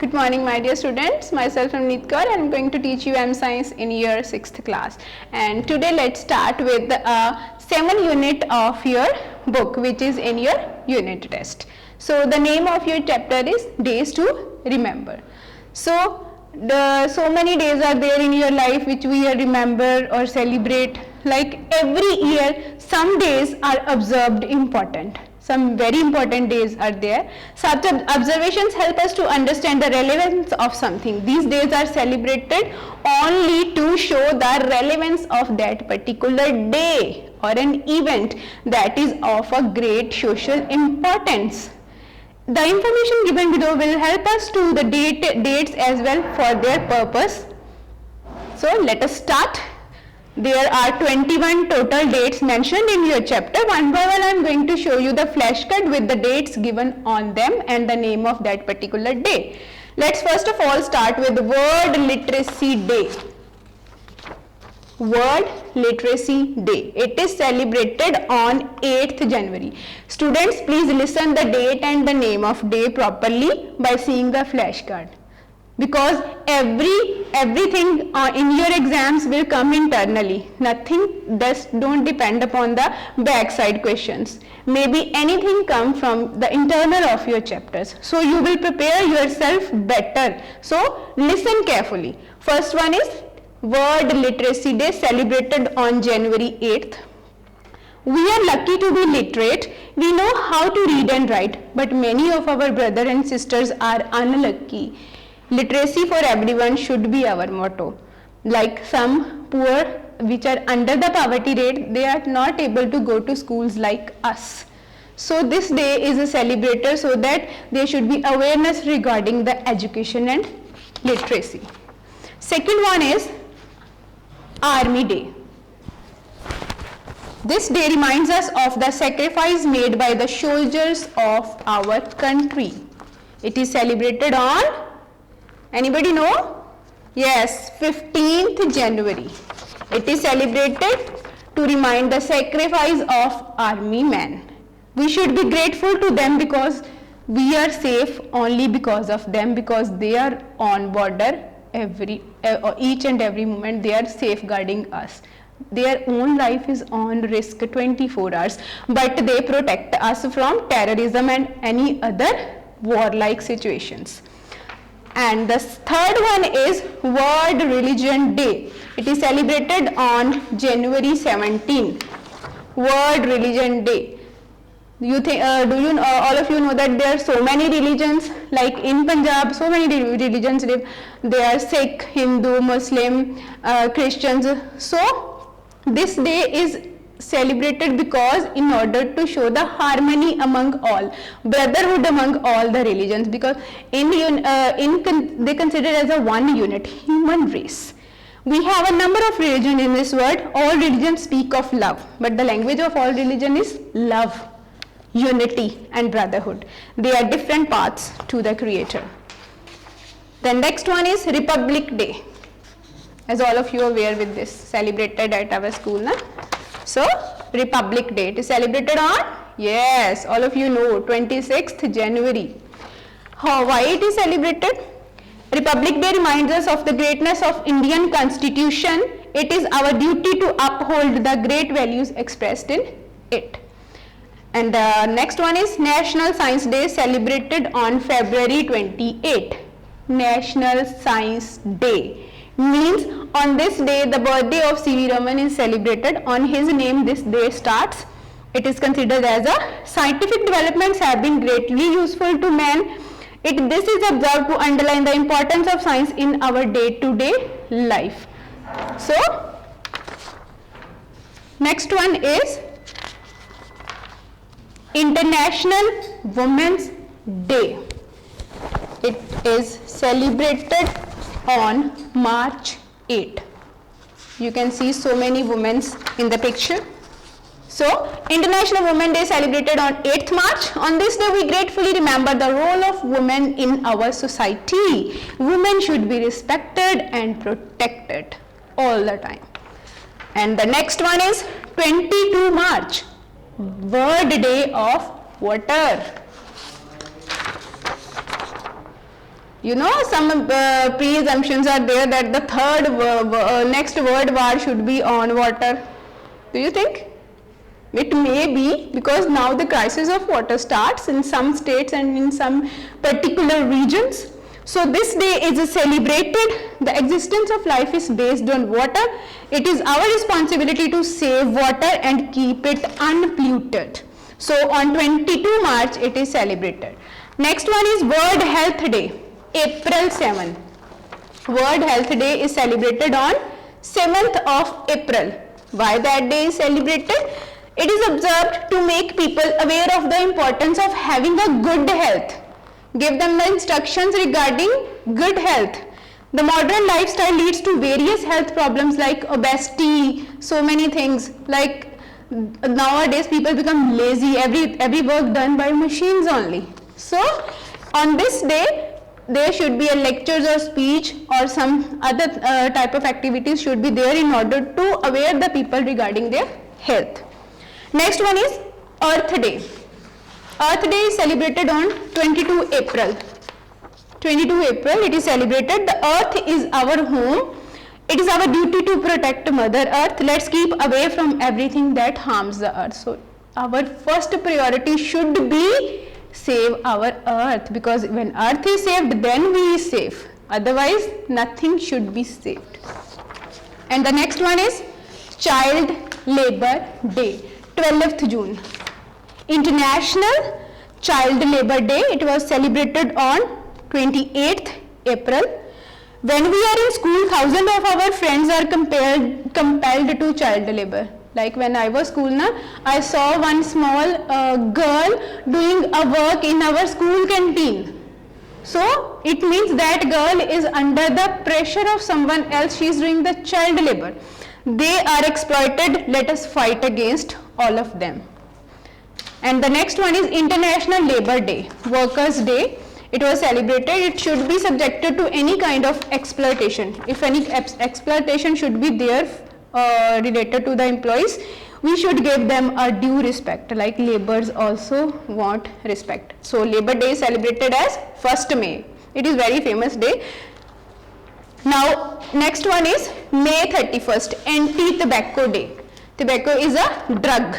Good morning, my dear students. Myself Ramneet Kaur and I am going to teach you M Science in year 6th class. And today let's start with the 7th unit of your book, which is in your unit test. So the name of your chapter is Days to Remember. So many days are there in your life which we remember or celebrate. Like every year, some days are observed important. Some very important days are there. Such observations help us to understand the relevance of something. These days are celebrated only to show the relevance of that particular day or an event that is of a great social importance. The information given below will help us to the dates as well for their purpose. So let us start. There are 21 total dates mentioned in your chapter. One by one I am going to show you the flashcard with the dates given on them and the name of that particular day. Let's first of all start with World Literacy Day. World Literacy Day. It is celebrated on 8th January. Students, please listen the date and the name of day properly by seeing the flashcard. Because everything in your exams will come internally. Nothing, thus don't depend upon the backside questions. Maybe anything come from the internal of your chapters. So you will prepare yourself better. So listen carefully. First one is World Literacy Day, celebrated on January 8th. We are lucky to be literate. We know how to read and write, but many of our brothers and sisters are unlucky. Literacy for everyone should be our motto. Like some poor which are under the poverty rate, they are not able to go to schools like us. So this day is celebrated so that there should be awareness regarding the education and literacy. Second one is Army Day. This day reminds us of the sacrifice made by the soldiers of our country. It is celebrated on, anybody know? Yes, 15th January. It is celebrated to remind the sacrifice of army men. We should be grateful to them because we are safe only because of them, because they are on border each and every moment. They are safeguarding us. Their own life is on risk 24 hours, but they protect us from terrorism and any other warlike situations. And the third one is World Religion Day. It is celebrated on January 17. World Religion Day. You think, all of you know that there are so many religions, like in Punjab, so many religions live. There are Sikh, Hindu, Muslim, Christians. So this day is celebrated because in order to show the harmony among all, brotherhood among all the religions, because they consider as a one unit, human race. We have a number of religions in this world. All religions speak of love, but the language of all religion is love, unity and brotherhood. They are different paths to the Creator. The next one is Republic Day. As all of you are aware with this, celebrated at our school, na? So, Republic Day, it is celebrated on, yes, all of you know, 26th January. Why it is celebrated? Republic Day reminds us of the greatness of Indian Constitution. It is our duty to uphold the great values expressed in it. And the next one is National Science Day, celebrated on February 28. National Science Day means on this day the birthday of C.V. Raman is celebrated. On his name this day starts. It is considered as a scientific developments have been greatly useful to man. This is observed to underline the importance of science in our day-to-day life. So next one is International Women's Day. It is celebrated on March 8. You can see so many women in the picture. So, International Women's Day celebrated on 8th March. On this day, we gratefully remember the role of women in our society. Women should be respected and protected all the time. And the next one is 22 March, World Day of Water. You know, some pre-assumptions are there that the third next word should be on water. Do you think? It may be, because now the crisis of water starts in some states and in some particular regions. So this day is celebrated. The existence of life is based on water. It is our responsibility to save water and keep it unpolluted. So on 22 March it is celebrated. Next one is World Health Day, April 7. World Health Day is celebrated on 7th of April. Why that day is celebrated? It is observed to make people aware of the importance of having a good health. Give them the instructions regarding good health. The modern lifestyle leads to various health problems like obesity, so many things. Like nowadays people become lazy, every work done by machines only. So on this day there should be a lectures or speech or some other type of activities should be there in order to aware the people regarding their health. Next one is Earth Day. Earth Day is celebrated on 22 April. 22 April it is celebrated. The earth is our home. It is our duty to protect Mother Earth. Let's keep away from everything that harms the earth. So our first priority should be save our earth, because when earth is saved then we is safe. Otherwise nothing should be saved. And the next one is Child Labor Day, 12th June. International Child Labor Day. It was celebrated on 28th April. When we are in school, thousands of our friends are compelled to child labor. Like when I was school, I saw one small girl doing a work in our school canteen. So it means that girl is under the pressure of someone else. She is doing the child labor. They are exploited. Let us fight against all of them. And the next one is International Labor Day, Workers' Day. It was celebrated. It should be subjected to any kind of exploitation. If any exploitation should be there related to the employees, we should give them a due respect. Like laborers also want respect. So Labor Day is celebrated as 1st May. It is very famous day. Now next one is May 31st, Anti-Tobacco Day. Tobacco is a drug.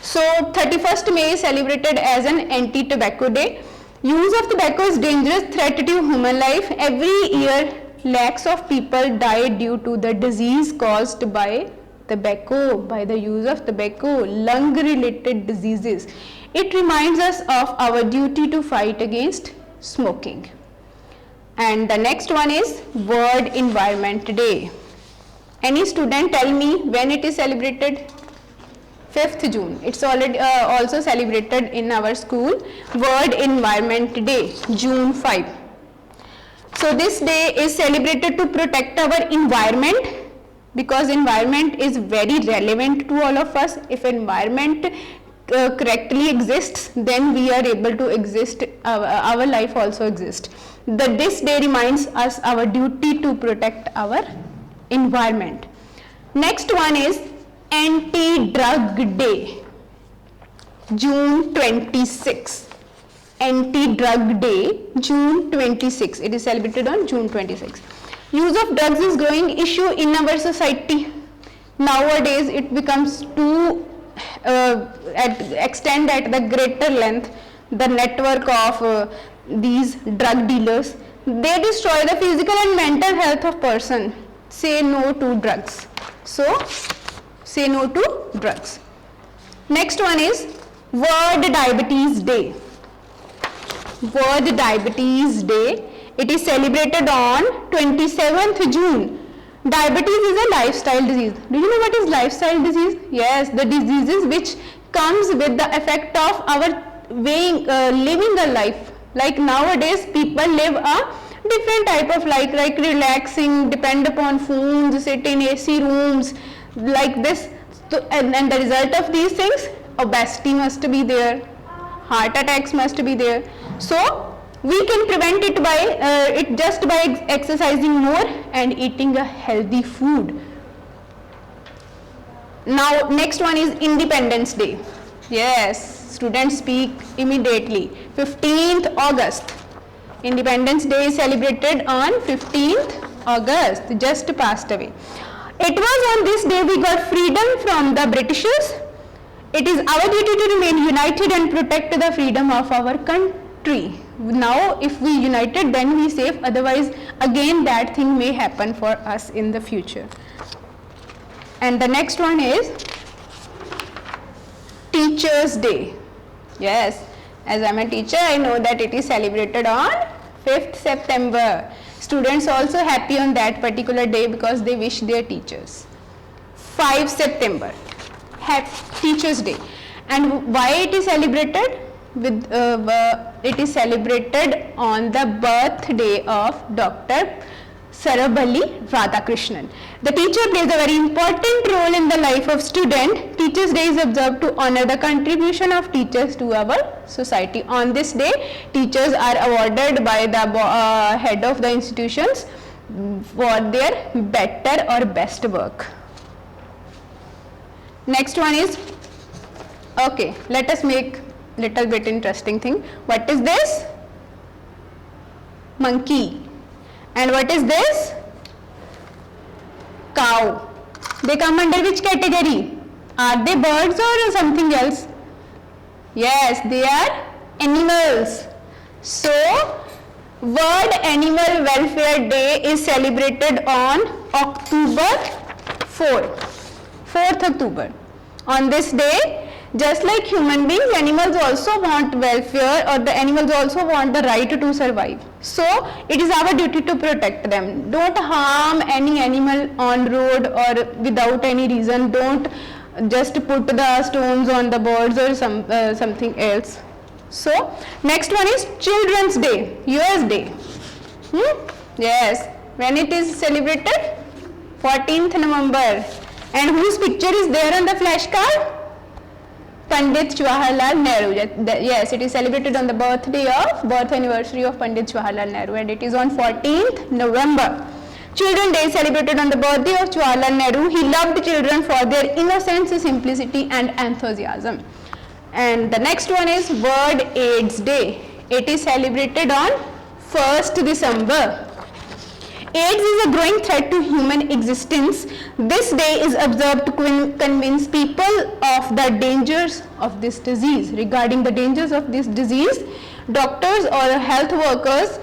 So 31st May is celebrated as an Anti-Tobacco Day. Use of tobacco is dangerous threat to human life. Every year lakhs of people die due to the disease caused by tobacco, by the use of tobacco, lung related diseases. It reminds us of our duty to fight against smoking. And the next one is World Environment Day. Any student tell me when it is celebrated? 5th June. It's already also celebrated in our school. World Environment Day, June 5. So this day is celebrated to protect our environment, because environment is very relevant to all of us. If environment correctly exists, then we are able to exist, our life also exists. This day reminds us our duty to protect our environment. Next one is Anti-Drug Day, June 26. Anti-Drug Day, June 26. It is celebrated on June 26. Use of drugs is growing issue in our society. Nowadays it becomes to extend at the greater length. The network of these drug dealers, they destroy the physical and mental health of person. Say no to drugs. So say no to drugs. Next one is World Diabetes Day. World Diabetes Day. It is celebrated on 27th June. Diabetes is a lifestyle disease. Do you know what is lifestyle disease? Yes, the diseases which comes with the effect of our way living a life. Like nowadays people live a different type of life, like relaxing, depend upon phones, sit in AC rooms, like this. So, and the result of these things, obesity must be there, heart attacks must be there. So we can prevent it by just by exercising more and eating a healthy food. Now next one is Independence Day. Yes, students speak immediately. 15th August. Independence Day is celebrated on 15th August, just passed away. It was on this day we got freedom from the Britishers. It is our duty to remain united and protect the freedom of our country. Now if we united, then we safe, otherwise again that thing may happen for us in the future. And the next one is Teachers Day. Yes, as I am a teacher, I know that it is celebrated on 5th September. Students also happy on that particular day because they wish their teachers. 5 September, Teachers Day. And why it is celebrated? It is celebrated on the birthday of Dr. Sarvepalli Radhakrishnan. The teacher plays a very important role in the life of student. Teachers Day is observed to honor the contribution of teachers to our society. On this day, teachers are awarded by the head of the institutions for their better or best work. Next one is, okay, let us make little bit interesting thing. What is this? Monkey. And what is this? Cow. They come under which category? Are they birds or something else? Yes, they are animals. So, World Animal Welfare Day is celebrated on October 4th October. On this day, just like human beings, animals also want welfare, or the animals also want the right to survive. So, it is our duty to protect them. Don't harm any animal on road or without any reason. Don't just put the stones on the birds or something else. So, next one is Children's Day, US Day. Yes, when it is celebrated? 14th November. And whose picture is there on the flashcard? Pandit Jawaharlal Nehru. Yes, it is celebrated on the birth anniversary of Pandit Jawaharlal Nehru, and it is on 14th November. Children's Day is celebrated on the birthday of Jawaharlal Nehru. He loved children for their innocence, simplicity and enthusiasm. And the next one is World AIDS Day. It is celebrated on 1st December. AIDS is a growing threat to human existence. This day is observed to convince people of the dangers of this disease. Regarding the dangers of this disease, doctors or health workers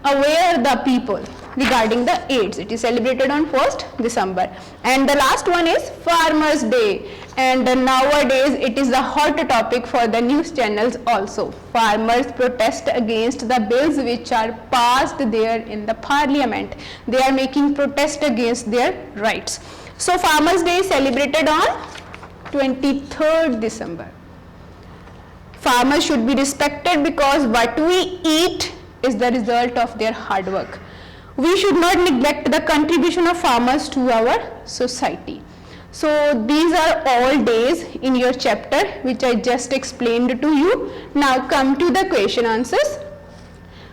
aware the people regarding the AIDS. It is celebrated on 1st December. And the last one is Farmers Day. And nowadays it is a hot topic for the news channels also. Farmers protest against the bills which are passed there in the parliament. They are making protest against their rights. So Farmers Day is celebrated on 23rd December. Farmers should be respected because what we eat is the result of their hard work. We should not neglect the contribution of farmers to our society. So these are all days in your chapter which I just explained to you. Now come to the question answers.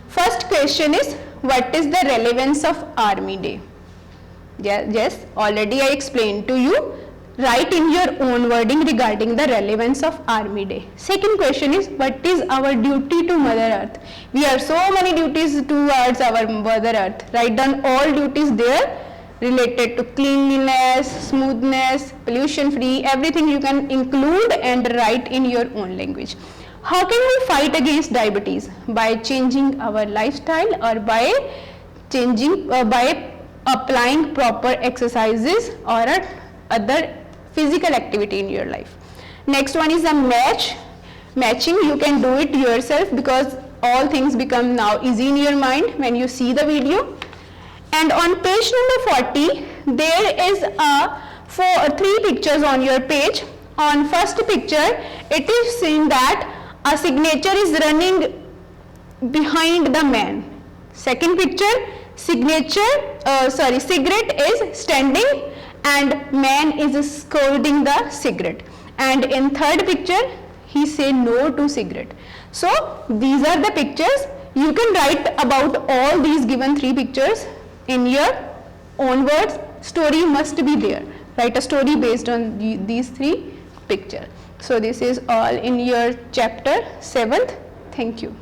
First question is, what is the relevance of Army Day? Yes, already I explained to you. Write in your own wording regarding the relevance of Army Day. Second question is, what is our duty to Mother Earth? We have so many duties towards our Mother Earth. Write down all duties there related to cleanliness, smoothness, pollution free, everything you can include and write in your own language. How can we fight against diabetes? By changing our lifestyle or by applying proper exercises or other physical activity in your life. Next one is a matching. You can do it yourself because all things become now easy in your mind when you see the video. And on page number 40, there is three pictures on your page. On first picture, it is seen that a signature is running behind the man. Second picture, cigarette is standing and man is scolding the cigarette. And in third picture, he say no to cigarette. So these are the pictures. You can write about all these given three pictures in your own words. Story must be there. Write a story based on these three pictures. So this is all in your chapter 7th. Thank you.